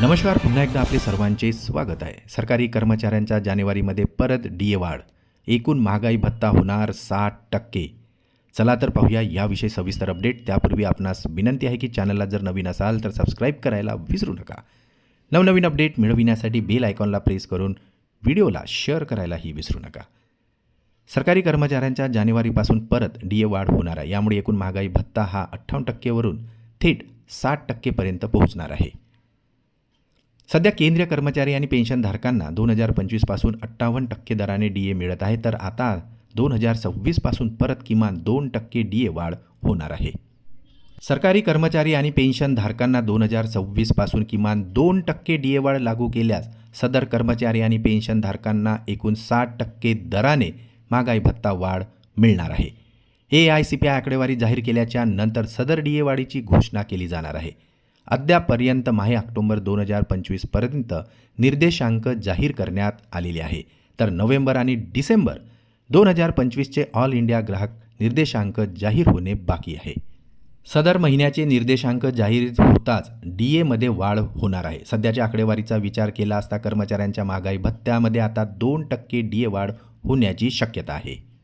नमस्कार. पुन्हा एकदा आपले सर्वांचे स्वागत आहे. सरकारी कर्मचाऱ्यांच्या जानेवारीमध्ये परत DA वाढ. एकूण महागाई भत्ता होणार 60%. चला तर पाहूया याविषयी सविस्तर अपडेट. त्यापूर्वी आपणास विनंती आहे की चॅनलला जर नवीन असाल तर सबस्क्राईब करायला विसरू नका. नवनवीन अपडेट मिळविण्यासाठी बेल आयकॉनला प्रेस करून व्हिडिओला शेअर करायलाही विसरू नका. सरकारी कर्मचाऱ्यांच्या जानेवारीपासून परत DA वाढ होणार आहे. यामुळे एकूण महागाई भत्ता हा 58% वरून थेट 60% पर्यंत पोहोचणार आहे. सध्या केंद्रीय कर्मचारी आणि पेन्शनधारकांना 2025 पासून 58% दराने DA मिळत आहे, तर आता 2026 पासून परत किमान 2% DA वाढ होणार आहे. सरकारी कर्मचारी आणि पेन्शनधारकांना 2026 पासून किमान 2% DA वाढ लागू केल्यास सदर कर्मचारी आणि पेन्शनधारकांना एकूण 60% दराने महागाई भत्ता वाढ मिळणार आहे. AICPI आकडेवारी जाहीर केल्याच्या नंतर सदर DA वाढीची घोषणा केली जाणार आहे. अद्यापर्यंत ऑक्टोबर 2025 पर्यंत निर्देशांक जाहीर करण्यात आलेले आहे, तर नोव्हेंबर आणि डिसेंबर 2025चे ऑल इंडिया ग्राहक निर्देशांक जाहीर होणे बाकी आहे. सदर महिन्याचे निर्देशांक जाहीर होताच DA मध्ये वाढ होणार आहे. सध्याच्या आकडेवारीचा विचार केला असता कर्मचाऱ्यांच्या महागाई भत्त्यामध्ये आता 2% DA वाढ होण्याची शक्यता आहे.